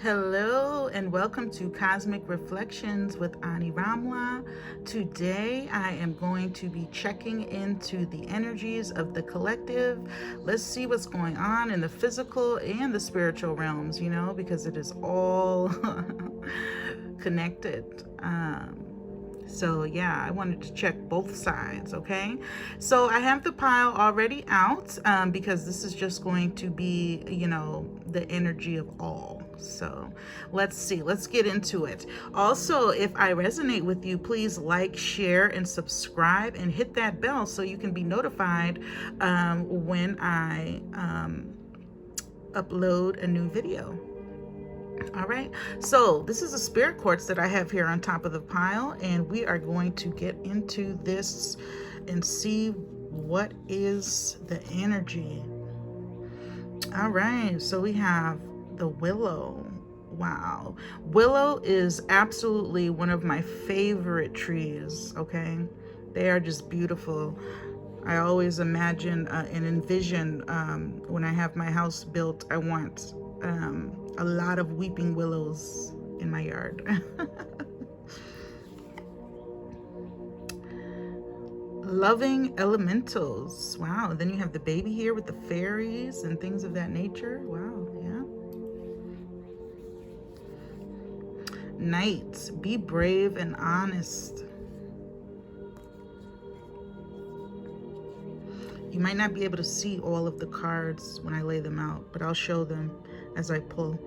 Hello and welcome to Cosmic Reflections with Ani Ramla. Today I am going to be checking into the energies of the collective. Let's see what's going on in the physical and the spiritual realms, because it is all connected. So yeah, I wanted to check both sides, okay? So I have the pile already out because this is just going to be, the energy of all. So let's see, let's get into it. Also, if I resonate with you, please like, share, and subscribe and hit that bell so you can be notified when I upload a new video. All right, so this is a spirit quartz that I have here on top of the pile, and we are going to get into this and see what is the energy. All right, so we have the willow. Wow, willow is absolutely one of my favorite trees. Okay, they are just beautiful. I always imagine and envision when I have my house built, I want a lot of weeping willows in my yard. Loving elementals. Wow. Then you have the baby here with the fairies and things of that nature. Wow. Yeah. Knight. Be brave and honest. You might not be able to see all of the cards when I lay them out, but I'll show them as I pull.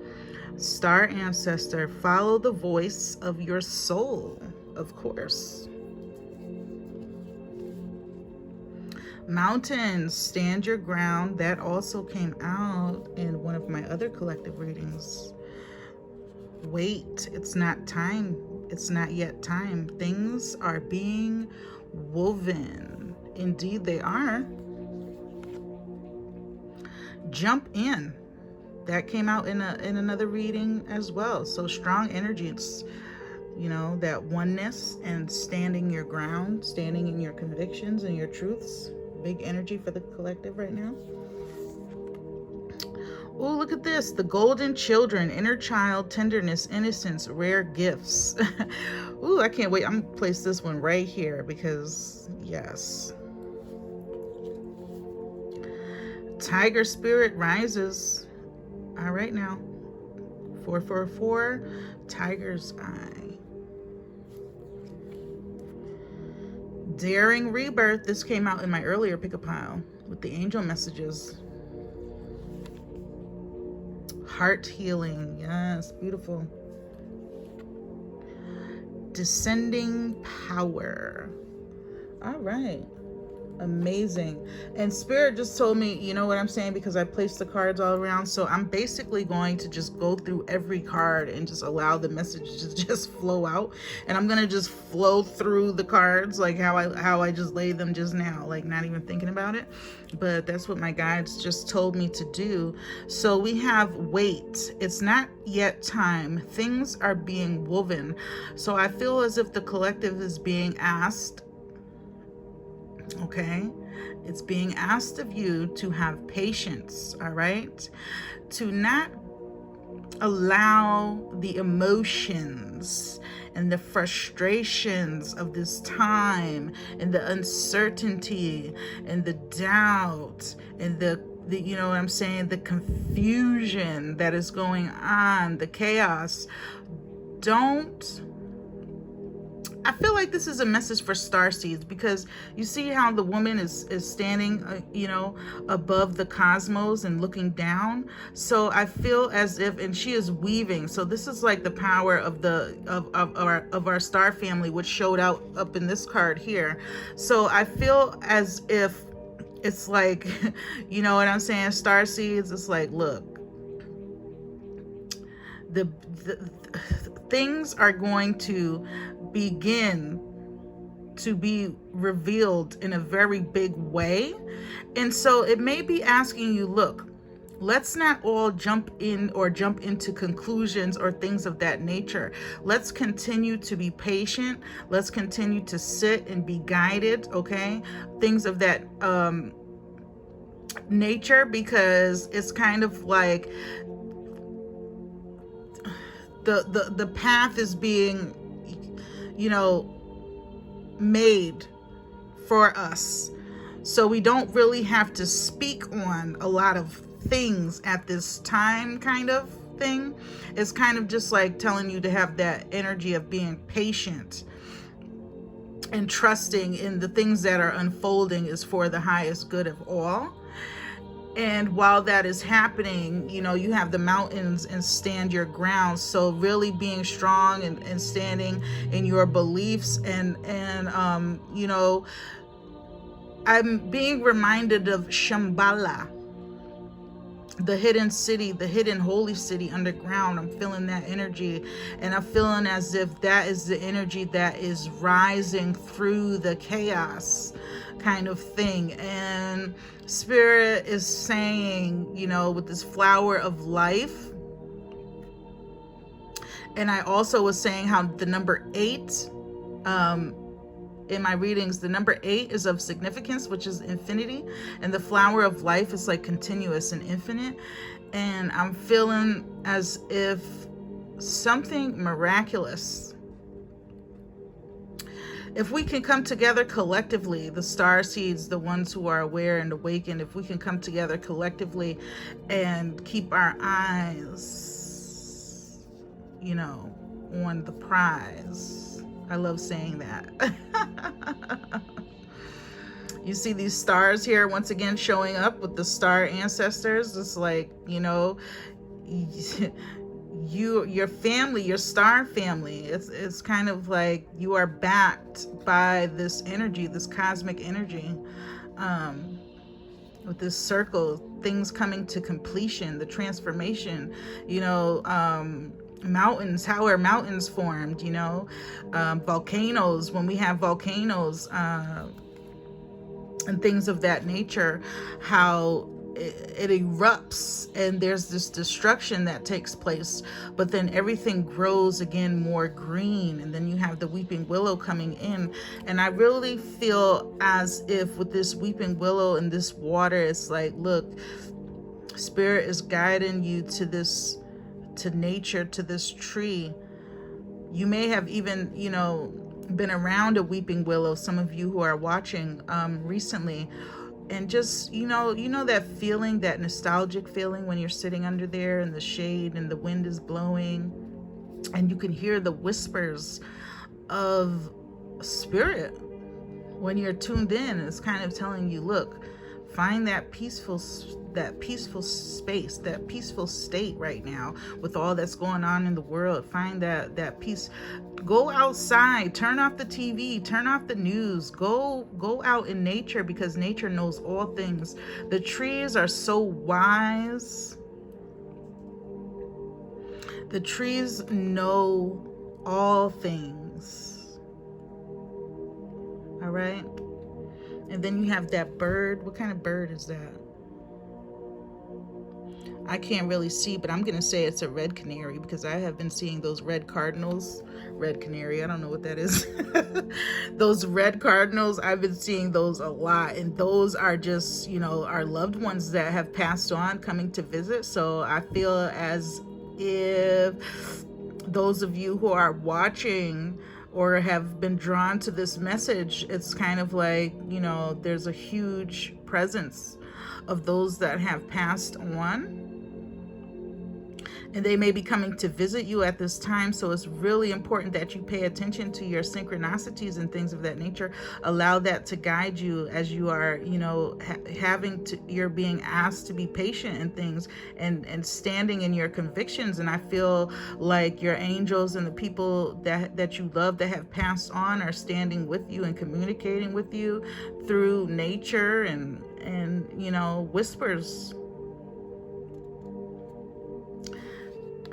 Star Ancestor, follow the voice of your soul, of course. Mountains, stand your ground. That also came out in one of my other collective readings. Wait, it's not time. It's not yet time. Things are being woven. Indeed, they are. Jump in. That came out in another reading as well. So strong energy. It's, that oneness and standing your ground, standing in your convictions and your truths. Big energy for the collective right now. Oh, look at this. The golden children, inner child, tenderness, innocence, rare gifts. Ooh, I can't wait. I'm going to place this one right here because, yes. Tiger spirit rises. All right now. 444, Tiger's Eye. Daring rebirth. This came out in my earlier pick-a pile with the angel messages. Heart healing. Yes, beautiful. Descending power. All right. Amazing. And Spirit just told me, you know what I'm saying, because I placed the cards all around. So I'm basically going to just go through every card and just allow the message to just flow out. And I'm going to just flow through the cards like how I just laid them just now, like not even thinking about it. But that's what my guides just told me to do. So we have wait. It's not yet time. Things are being woven. So I feel as if the collective is being asked, okay, it's being asked of you to have patience, all right, to not allow the emotions and the frustrations of this time and the uncertainty and the doubt and the you know what I'm saying, the confusion that is going on, the chaos. I feel like this is a message for starseeds, because you see how the woman is standing, above the cosmos and looking down. So I feel as if, and she is weaving. So this is like the power of our star family, which showed out up in this card here. So I feel as if it's like, you know what I'm saying, starseeds. It's like, look, the things are going to begin to be revealed in a very big way. And so it may be asking you, look, let's not all jump into conclusions or things of that nature. Let's continue to be patient. Let's continue to sit and be guided, okay? Things of that nature, because it's kind of like the path is being, you know, made for us. So we don't really have to speak on a lot of things at this time, kind of thing. It's kind of just like telling you to have that energy of being patient and trusting in the things that are unfolding is for the highest good of all. And while that is happening, you know, you have the mountains and stand your ground. So really being strong and standing in your beliefs and you know, I'm being reminded of Shambhala, the hidden city, the hidden holy city underground. I'm feeling that energy, and I'm feeling as if that is the energy that is rising through the chaos kind of thing. And Spirit is saying, you know, with this flower of life. And I also was saying how the number 8, in my readings, the number 8 is of significance, which is infinity, and the flower of life is like continuous and infinite. And I'm feeling as if something miraculous, if we can come together collectively, the star seeds, the ones who are aware and awakened, if we can come together collectively and keep our eyes, you know, on the prize. I love saying that. You see these stars here once again showing up with the star ancestors. It's like, you know, your family, your star family, it's kind of like you are backed by this energy, this cosmic energy, with this circle, things coming to completion, the transformation, you know, mountains, how are mountains formed, you know, volcanoes, when we have volcanoes, and things of that nature, how it erupts and there's this destruction that takes place, but then everything grows again more green, and then you have the weeping willow coming in. And I really feel as if with this weeping willow and this water, it's like, look, Spirit is guiding you to this, to nature, to this tree. You may have even, you know, been around a weeping willow, some of you who are watching recently, and just, you know that feeling, that nostalgic feeling when you're sitting under there in the shade and the wind is blowing and you can hear the whispers of Spirit when you're tuned in. It's kind of telling you, look, find that peaceful space, that peaceful state right now with all that's going on in the world. Find that peace. Go outside, turn off the TV, turn off the news, go out in nature, because nature knows all things. The trees are so wise. The trees know all things. All right. And then you have that bird. What kind of bird is that? I can't really see, but I'm going to say it's a red canary, because I have been seeing those red cardinals. Red canary, I don't know what that is. Those red cardinals, I've been seeing those a lot. And those are just, you know, our loved ones that have passed on coming to visit. So I feel as if those of you who are watching or have been drawn to this message, it's kind of like, you know, there's a huge presence of those that have passed on, and they may be coming to visit you at this time. So it's really important that you pay attention to your synchronicities and things of that nature. Allow that to guide you as you are, you know, you're being asked to be patient in things and standing in your convictions. And I feel like your angels and the people that you love that have passed on are standing with you and communicating with you through nature and you know, whispers.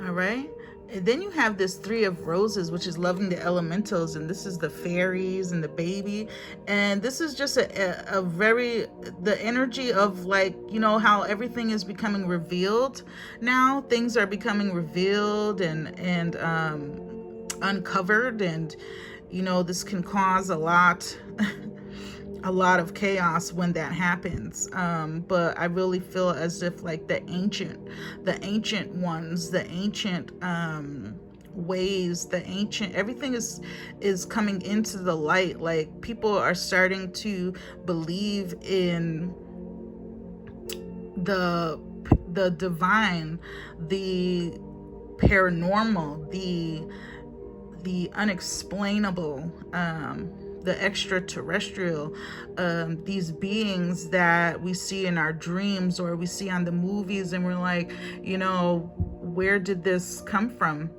All right. And then you have this 3 of roses, which is loving the elementals, and this is the fairies and the baby. And this is just a very, the energy of, like, you know, how everything is becoming revealed now. Things are becoming revealed and uncovered, and you know, this can cause a lot of chaos when that happens. But I really feel as if, like, the ancient ones, the ancient ways, the ancient, everything is coming into the light. Like, people are starting to believe in the divine, the paranormal, the unexplainable, the extraterrestrial, these beings that we see in our dreams or we see on the movies, and we're like, where did this come from?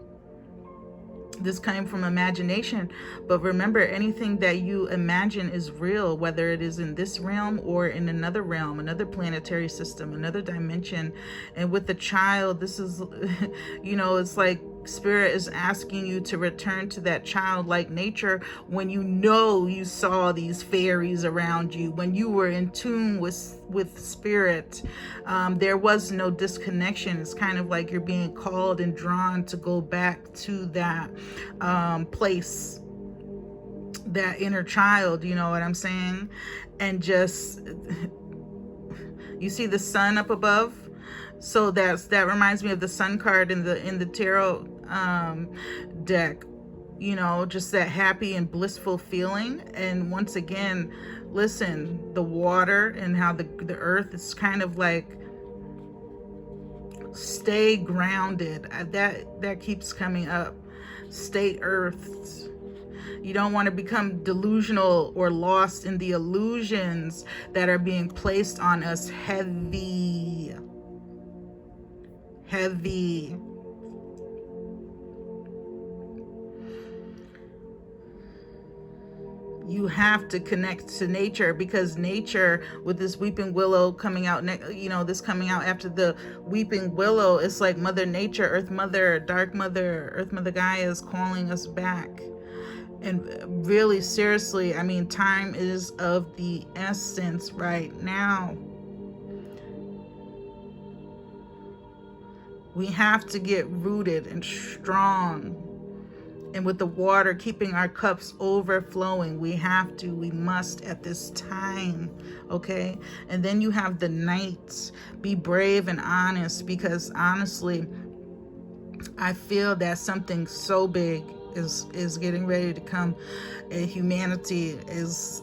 This came from imagination. But remember, anything that you imagine is real, whether it is in this realm or in another realm, another planetary system, another dimension. And with the child, this is, it's like Spirit is asking you to return to that childlike nature when you saw these fairies around you, when you were in tune with Spirit. There was no disconnection. It's kind of like you're being called and drawn to go back to that place, that inner child, you know what I'm saying? And just, you see the sun up above? So that reminds me of the sun card in the tarot deck. Just that happy and blissful feeling. And once again, listen, the water and how the earth is kind of like, stay grounded. That keeps coming up. Stay earthed. You don't want to become delusional or lost in the illusions that are being placed on us heavy. You have to connect to nature, because nature, with this weeping willow coming out, this coming out after the weeping willow, it's like Mother Nature, Earth Mother, Dark Mother, Earth Mother Gaia is calling us back. And really, seriously, time is of the essence right now. We have to get rooted and strong. And with the water keeping our cups overflowing, we must at this time, okay? And then you have the knights. Be brave and honest, because honestly, I feel that something so big is getting ready to come. Humanity is,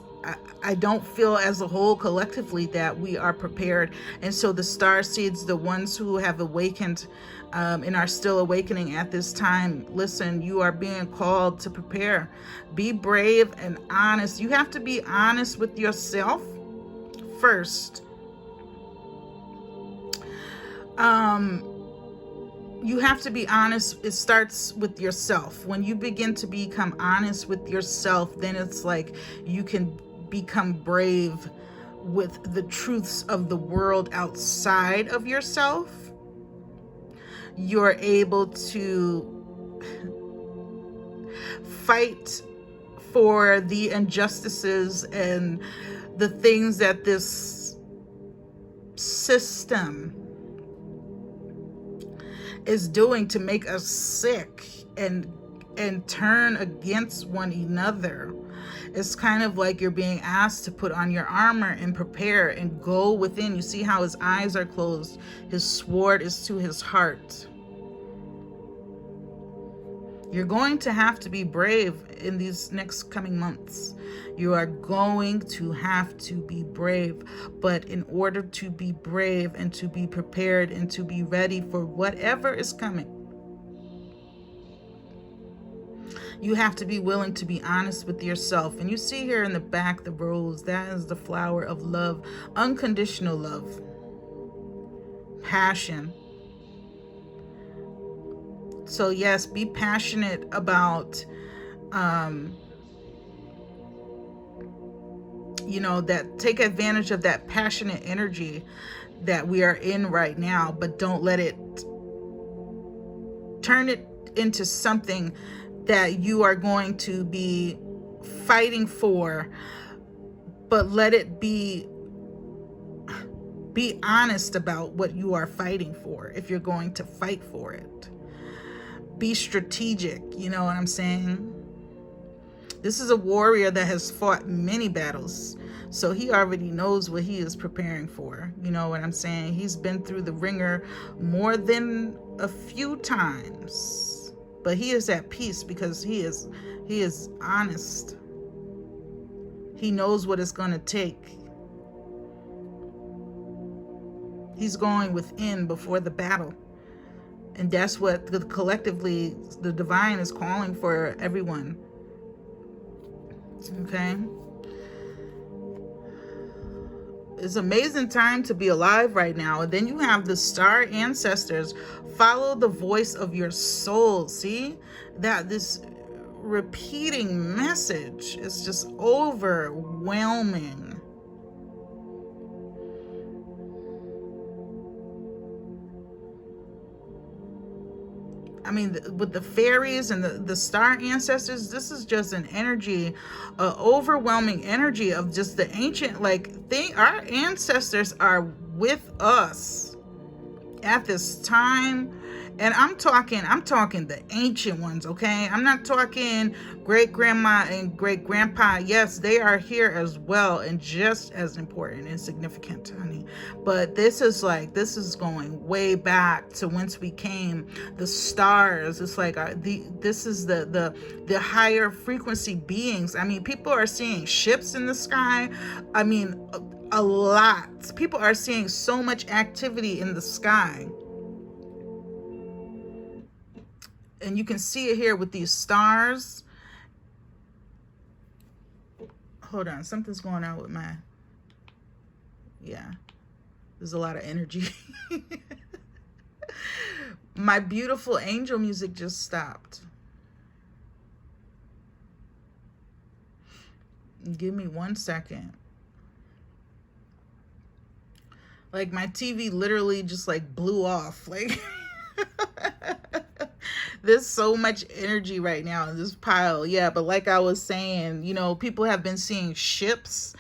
I don't feel as a whole collectively that we are prepared. And so the star seeds, the ones who have awakened and are still awakening at this time, listen, you are being called to prepare. Be brave and honest. You have to be honest with yourself first. You have to be honest. It starts with yourself. When you begin to become honest with yourself, then it's like you can become brave with the truths of the world outside of yourself. You're able to fight for the injustices and the things that this system is doing to make us sick and turn against one another. It's kind of like you're being asked to put on your armor and prepare and go within. You see how his eyes are closed. His sword is to his heart. You're going to have to be brave in these next coming months. You are going to have to be brave. But in order to be brave and to be prepared and to be ready for whatever is coming, you have to be willing to be honest with yourself. And you see here in the back, the rose, that is the flower of love, unconditional love, passion. So yes, be passionate about, that, take advantage of that passionate energy that we are in right now, but don't let it turn it into something that you are going to be fighting for, but let it be honest about what you are fighting for. If you're going to fight for it, be strategic. You know what I'm saying? This is a warrior that has fought many battles, so he already knows what he is preparing for. You know what I'm saying? He's been through the ringer more than a few times. but he is at peace because he is honest. He knows what it's going to take. He's going within before the battle. And that's what collectively the divine is calling for everyone. Okay? It's an amazing time to be alive right now. And then you have the star ancestors. Follow the voice of your soul. See? That this repeating message is just overwhelming. I mean, with the fairies and the star ancestors, this is just an energy, overwhelming energy of just the ancient, like, our ancestors are with us at this time. And I'm talking the ancient ones, okay? I'm not talking great grandma and great grandpa. Yes, they are here as well and just as important and significant, honey. But this is going way back to whence we came. The stars. It's like this is the higher frequency beings. I mean, people are seeing ships in the sky. I mean, a lot. People are seeing so much activity in the sky. And you can see it here with these stars. Hold on, something's going on with my, yeah, there's a lot of energy. My beautiful angel music just stopped. Give me 1 second. Like, my TV literally just like blew off. Like, there's so much energy right now in this pile. Yeah, but like I was saying, you know, people have been seeing ships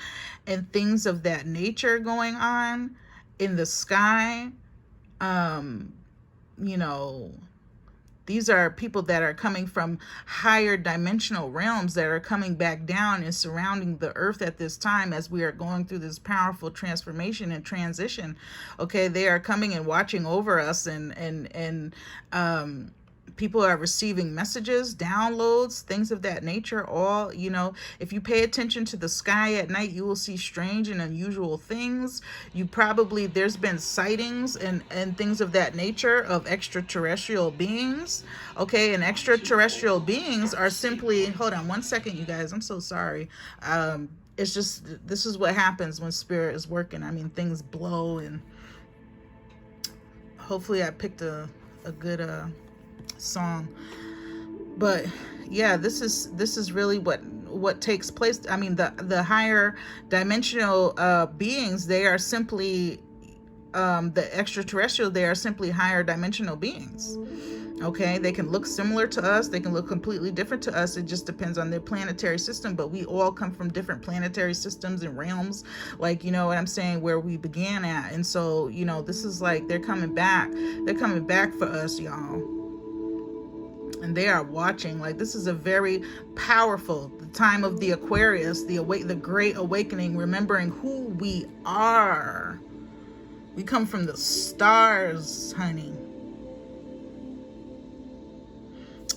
and things of that nature going on in the sky. You know, these are people that are coming from higher dimensional realms that are coming back down and surrounding the earth at this time as we are going through this powerful transformation and transition. Okay, they are coming and watching over us, and people are receiving messages, downloads, things of that nature. All, you know, if you pay attention to the sky at night, you will see strange and unusual things. There's been sightings and things of that nature of extraterrestrial beings. Okay, and extraterrestrial beings are simply, hold on 1 second, you guys, I'm so sorry. It's just, this is what happens when spirit is working. I mean, things blow, and hopefully I picked a good song. But yeah, this is really what takes place. I mean, the higher dimensional beings, they are simply the extraterrestrial, they are simply higher dimensional beings. Okay, they can look similar to us, they can look completely different to us. It just depends on their planetary system, but we all come from different planetary systems and realms, like, you know what I'm saying, where we began at. And so, you know, this is like, they're coming back for us, y'all. And they are watching. Like, this is a very powerful, the time of the Aquarius, the great awakening, remembering who we are. We come from the stars, honey.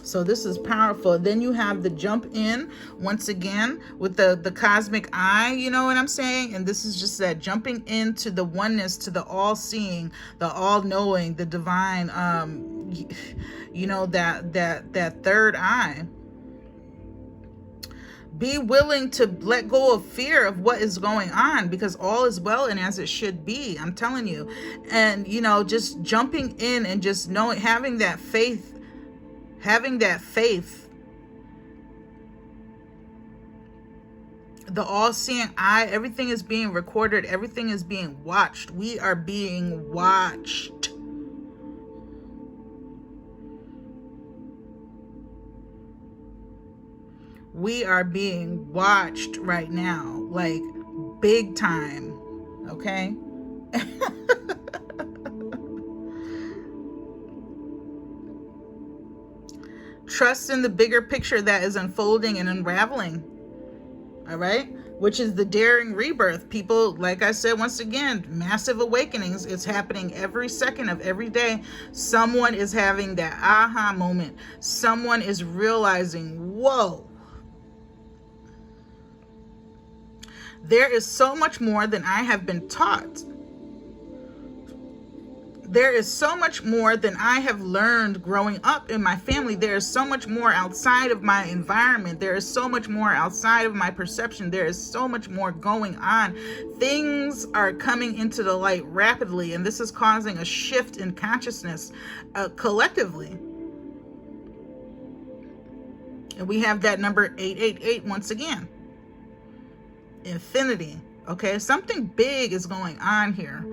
So this is powerful. Then you have the jump in once again with the cosmic eye, you know what I'm saying? And this is just that jumping into the oneness, to the all-seeing, the all-knowing, the divine, you know, that third eye. Be willing to let go of fear of what is going on, because all is well and as it should be. I'm telling you. And, you know, just jumping in and just knowing, having that faith, the all-seeing eye. Everything is being recorded. Everything is being watched. We are being watched. We are being watched right now, like big time. Okay? Trust in the bigger picture that is unfolding and unraveling. All right? which is the daring rebirth. People, like I said, once again, massive awakenings. It's happening every second of every day. Someone is having that aha moment. Someone is realizing, whoa, there is so much more than I have been taught. There is so much more than I have learned growing up in my family. There is so much more outside of my environment. There is so much more outside of my perception. There is so much more going on. Things are coming into the light rapidly, and this is causing a shift in consciousness collectively. And we have that number 888 once again. Infinity. Okay, something big is going on here.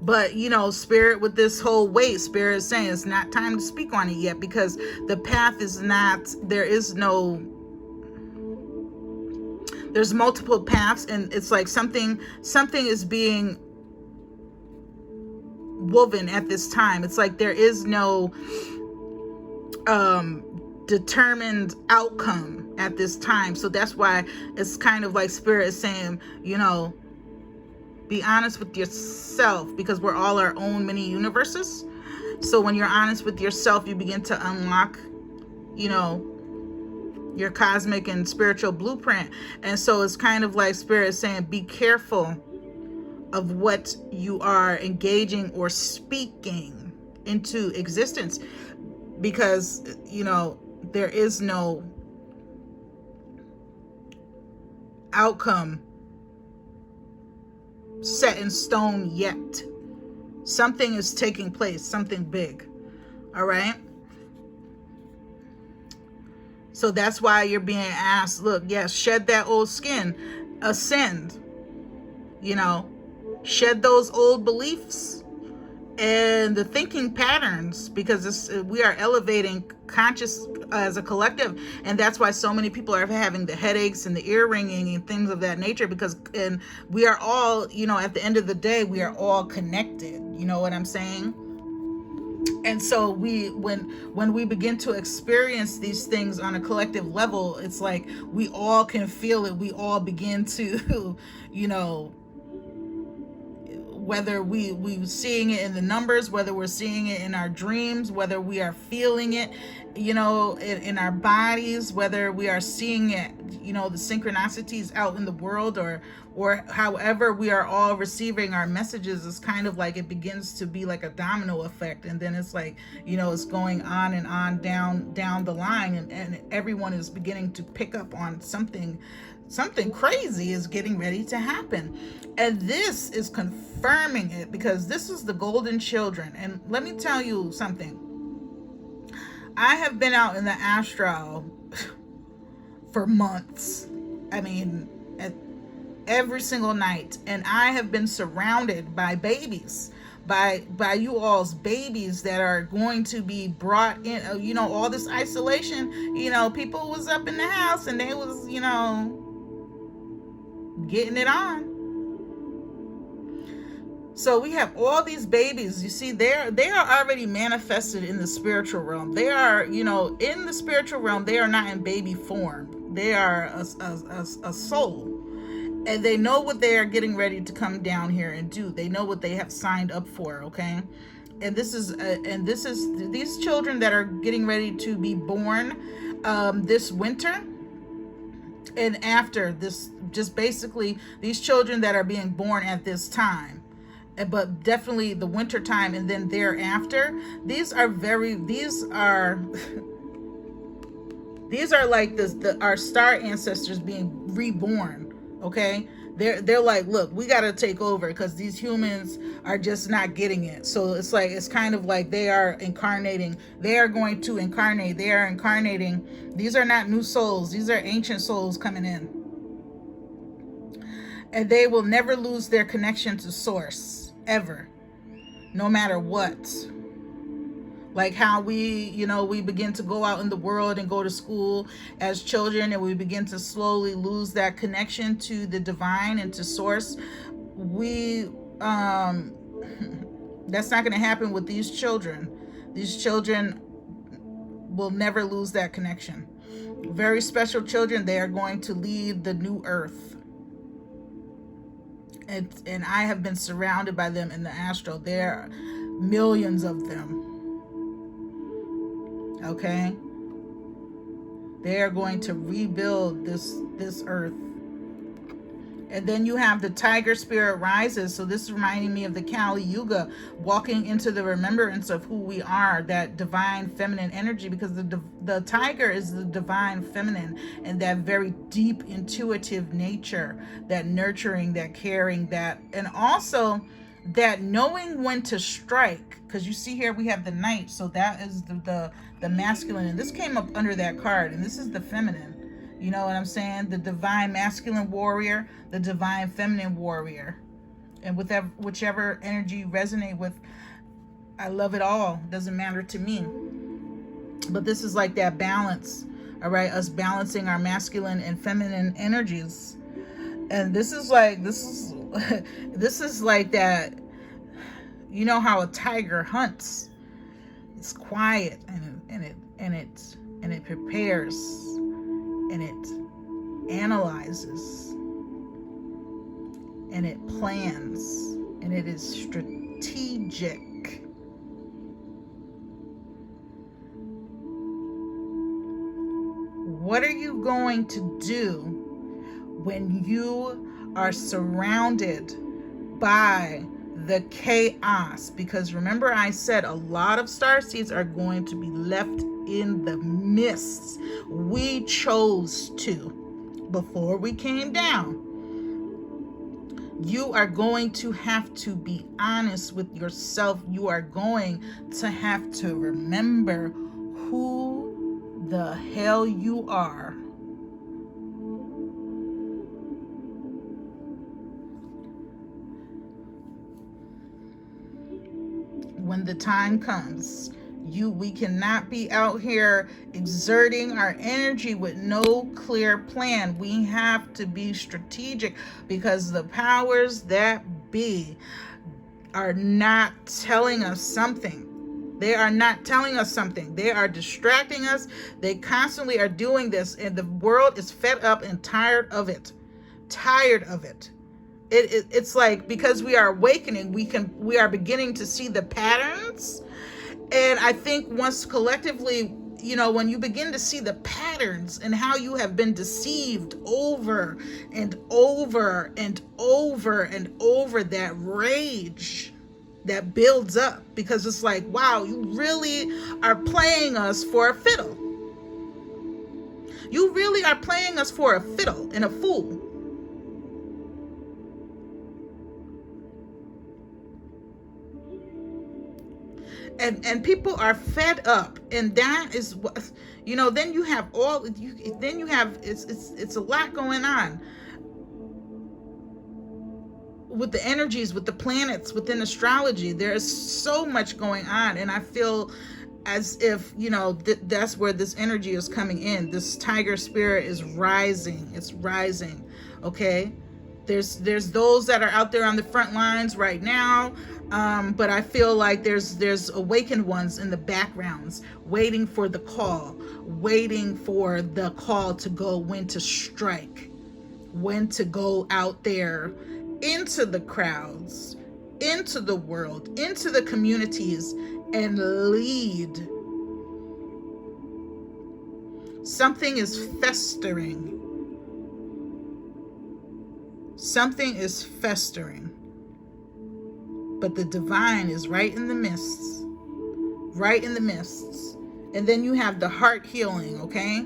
But Spirit, with this whole weight, Spirit is saying it's not time to speak on it yet, because the path is not, there's multiple paths, and it's like something is being woven at this time. It's like there is no determined outcome at this time. So that's why it's kind of like Spirit is saying, be honest with yourself, because we're all our own mini universes. So when you're honest with yourself, you begin to unlock, your cosmic and spiritual blueprint. And so it's kind of like Spirit is saying, be careful of what you are engaging or speaking into existence, because, there is no outcome set in stone yet. Something is taking place, something big. All right. So that's why you're being asked, look, yes, shed that old skin, ascend, shed those old beliefs and the thinking patterns, because we are elevating conscious as a collective. And that's why so many people are having the headaches and the ear ringing and things of that nature, because we are all, at the end of the day, we are all connected. You know what I'm saying? And so when we begin to experience these things on a collective level, it's like we all can feel it. We all begin to, whether we seeing it in the numbers, whether we're seeing it in our dreams, whether we are feeling it, in our bodies, whether we are seeing it, the synchronicities out in the world, or however we are all receiving our messages, is kind of like it begins to be like a domino effect. And then it's like, it's going on and on down the line, and everyone is beginning to pick up on something crazy is getting ready to happen. And this is confirming it, because this is the golden children. And let me tell you something. I have been out in the astral for months. I mean, every single night. And I have been surrounded by babies, by you all's babies that are going to be brought in, all this isolation. People was up in the house and they was, getting it on. So we have all these babies. You see, they are already manifested in the spiritual realm. They are, in the spiritual realm, they are not in baby form. They are a soul. And they know what they are getting ready to come down here and do. They know what they have signed up for, okay? And this is these children that are getting ready to be born this winter. And after this, just basically these children that are being born at this time, but definitely the winter time and then thereafter, these are like our star ancestors being reborn. Okay, they're like, look, we got to take over, because these humans are just not getting it. So it's like, it's kind of like they are incarnating. They are going to incarnate. They are incarnating. These are not new souls. These are ancient souls coming in. And they will never lose their connection to source, ever, no matter what. Like how we begin to go out in the world and go to school as children, and we begin to slowly lose that connection to the divine and to source. That's not going to happen with these children. These children will never lose that connection. Very special children, they are going to lead the new earth. And I have been surrounded by them in the astral. There are millions of them. Okay? They are going to rebuild this earth. And then you have the tiger spirit rises. So this is reminding me of the Kali Yuga, walking into the remembrance of who we are, that divine feminine energy, because the tiger is the divine feminine, and that very deep intuitive nature, that nurturing, that caring, that, and also that knowing when to strike. Because you see here we have the knight, so that is the masculine, and this came up under that card, and this is the feminine. You know what I'm saying? The divine masculine warrior, the divine feminine warrior. And with that, whichever energy you resonate with, I love it all. Doesn't matter to me. But this is like that balance, all right? Us balancing our masculine and feminine energies. And this is like that, you know how a tiger hunts. It's quiet and it prepares. And it analyzes, and it plans, and it is strategic. What are you going to do when you are surrounded by the chaos? Because remember, I said a lot of starseeds are going to be left in the mists. We chose to before we came down. You are going to have to be honest with yourself. You are going to have to remember who the hell you are. When the time comes, we cannot be out here exerting our energy with no clear plan. We have to be strategic, because the powers that be are not telling us something. They are not telling us something. They are distracting us. They constantly are doing this, and the world is fed up and tired of it. Tired of it. It's like, because we are awakening, we are beginning to see the patterns. And I think once collectively, you know, when you begin to see the patterns and how you have been deceived over and over and over and over, that rage that builds up, because it's like, wow, you really are playing us for a fiddle. You really are playing us for a fiddle and a fool. And people are fed up, and that is what, you know. Then you have it's a lot going on with the energies, with the planets, within astrology. There is so much going on, and I feel as if, you know, that's where this energy is coming in. This tiger spirit is rising. It's rising. Okay. There's those that are out there on the front lines right now, but I feel like there's awakened ones in the backgrounds, waiting for the call to go, when to strike, when to go out there into the crowds, into the world, into the communities, and lead. Something is festering. Something is festering, but the divine is right in the mists, right in the mists. And then you have the heart healing, okay?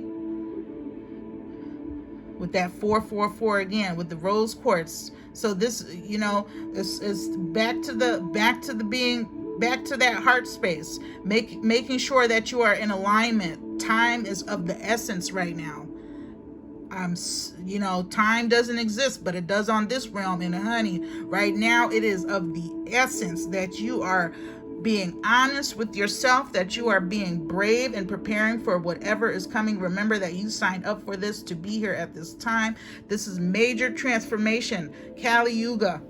With that 444 again, with the rose quartz. So this, you know, is back to that heart space, making sure that you are in alignment. Time is of the essence right now. You know, time doesn't exist, but it does on this realm. And honey, right now it is of the essence that you are being honest with yourself, that you are being brave and preparing for whatever is coming. Remember that you signed up for this, to be here at this time. This is major transformation. Kali Yuga.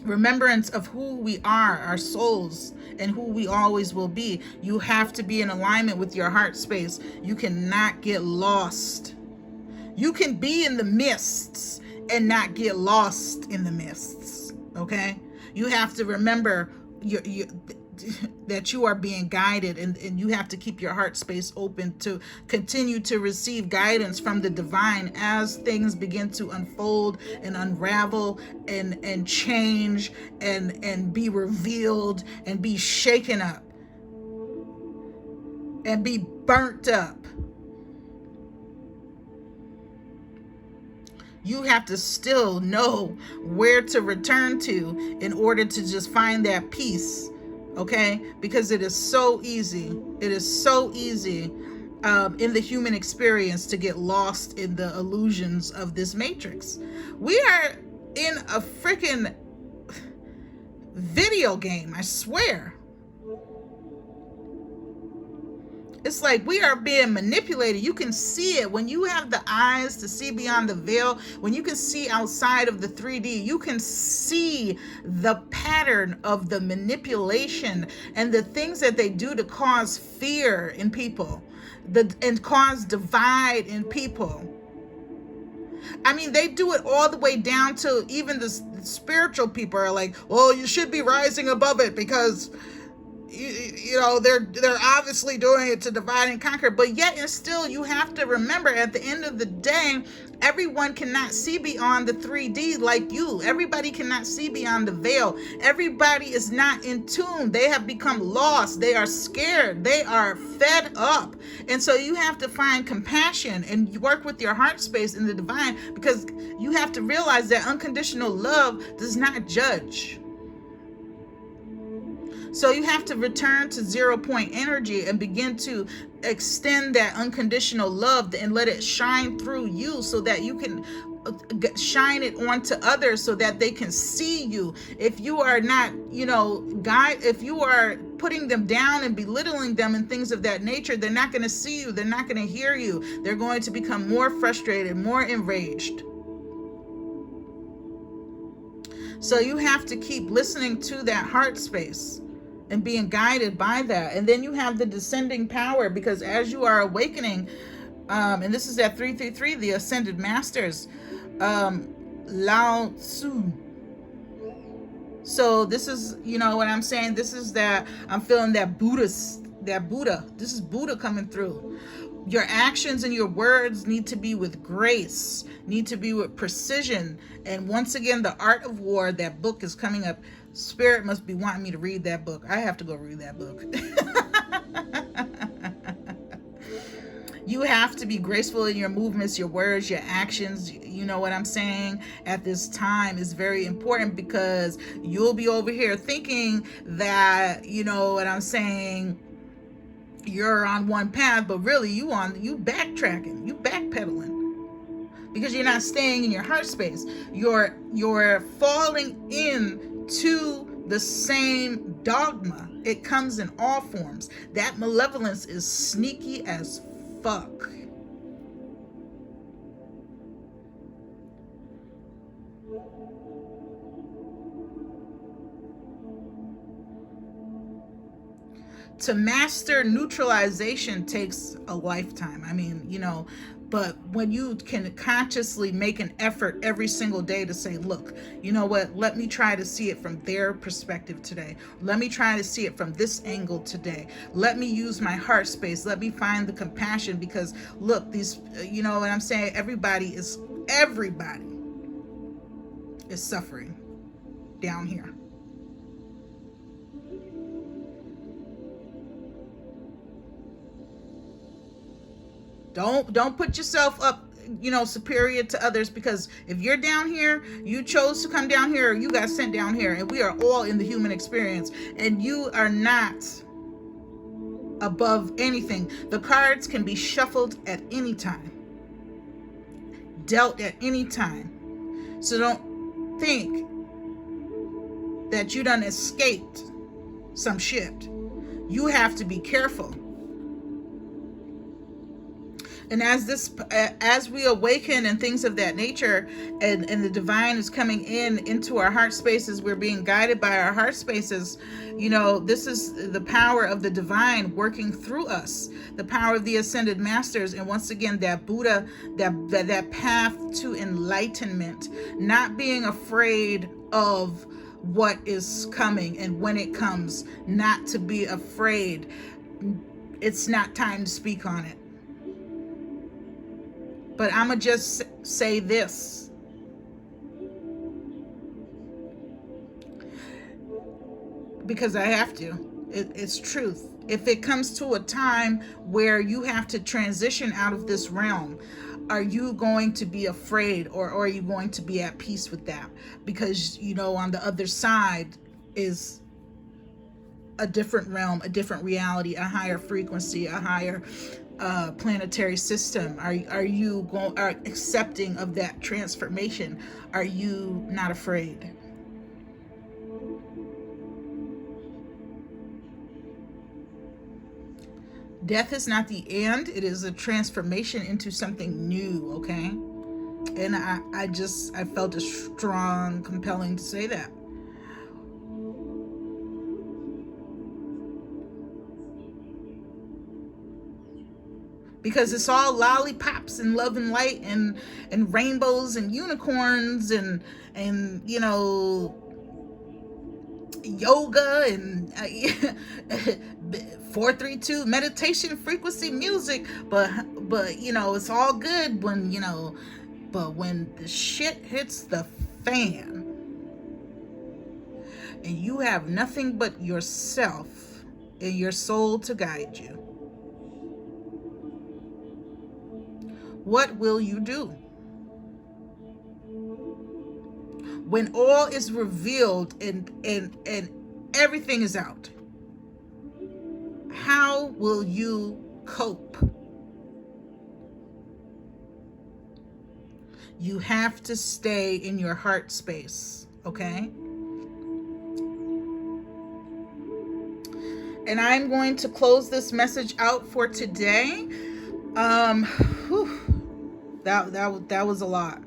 remembrance of who we are, our souls, and who we always will be. You have to be in alignment with your heart space. You cannot get lost. You can be in the mists and not get lost in the mists. Okay? You have to remember that you are being guided, and you have to keep your heart space open to continue to receive guidance from the divine as things begin to unfold and unravel and change and be revealed and be shaken up and be burnt up. You have to still know where to return to in order to just find that peace, okay? Because it is so easy. It is so easy in the human experience to get lost in the illusions of this matrix. We are in a freaking video game, I swear. It's like we are being manipulated. You can see it when you have the eyes to see beyond the veil. When you can see outside of the 3D, you can see the pattern of the manipulation and the things that they do to cause fear in people, and cause divide in people. I mean, they do it all the way down to even the spiritual people are like, well, you should be rising above it because you know, they're obviously doing it to divide and conquer. But yet and still, you have to remember, at the end of the day, everyone cannot see beyond the 3D like you. Everybody cannot see beyond the veil. Everybody is not in tune. They have become lost. They are scared. They are fed up. And so you have to find compassion and you work with your heart space in the divine, because you have to realize that unconditional love does not judge. So you have to return to 0 point energy and begin to extend that unconditional love and let it shine through you so that you can shine it onto others so that they can see you. If you are not, if you are putting them down and belittling them and things of that nature, they're not going to see you. They're not going to hear you. They're going to become more frustrated, more enraged. So you have to keep listening to that heart space and being guided by that. And then you have the descending power, because as you are awakening, and this is at 333, the Ascended Masters, Lao Tzu. So this is, what I'm saying, this is that I'm feeling that Buddha, this is Buddha coming through. Your actions and your words need to be with grace, need to be with precision. And once again, The Art of War, that book is coming up. Spirit must be wanting me to read that book. I have to go read that book. You have to be graceful in your movements, your words, your actions. You know what I'm saying? At this time is very important, because you'll be over here thinking that, you know what I'm saying, you're on one path, but really you backtracking, you backpedaling, because you're not staying in your heart space. You're falling into the same dogma. It comes in all forms. That malevolence is sneaky as fuck. To master neutralization takes a lifetime. I mean, but when you can consciously make an effort every single day to say, look, you know what, let me try to see it from their perspective today. Let me try to see it from this angle today. Let me use my heart space. Let me find the compassion, because look, these, you know what I'm saying, everybody is suffering down here. Don't put yourself up, superior to others, because if you're down here, you chose to come down here, or you got sent down here, and we are all in the human experience, and you are not above anything. The cards can be shuffled at any time, dealt at any time. So don't think that you done escaped some shit. You have to be careful. And as we awaken and things of that nature, and the divine is coming into our heart spaces, we're being guided by our heart spaces. This is the power of the divine working through us, the power of the ascended masters. And once again, that Buddha, that path to enlightenment, not being afraid of what is coming, and when it comes, not to be afraid. It's not time to speak on it. But I'm going to just say this. Because I have to. It's truth. If it comes to a time where you have to transition out of this realm, are you going to be afraid, or are you going to be at peace with that? Because, on the other side is a different realm, a different reality, a higher frequency, a higher planetary system. Are you accepting of that transformation? Are you not afraid? Death is not the end. It is a transformation into something new, okay? And I felt a strong compelling to say that. Because it's all lollipops and love and light and rainbows and unicorns and yoga and 432 meditation frequency music, but it's all good when but when the shit hits the fan and you have nothing but yourself and your soul to guide you, what will you do? When all is revealed and everything is out, how will you cope? You have to stay in your heart space, okay? And I'm going to close this message out for today. That was a lot.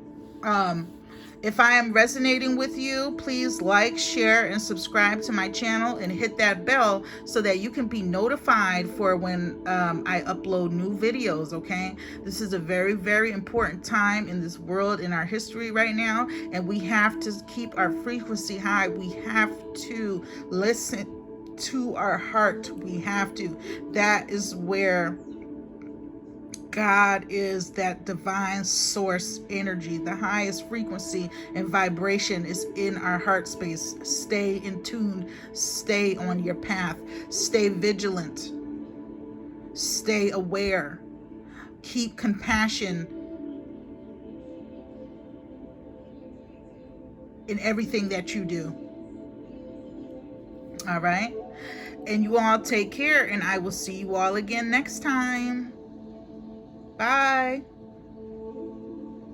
If I am resonating with you, please like, share, and subscribe to my channel and hit that bell so that you can be notified for when I upload new videos, okay? This is a very, very important time in this world, in our history right now, and we have to keep our frequency high. We have to listen to our heart. We have to. That is where God is, that divine source energy. The highest frequency and vibration is in our heart space. Stay in tune. Stay on your path. Stay vigilant. Stay aware. Keep compassion in everything that you do. All right? And you all take care, and I will see you all again next time. Bye.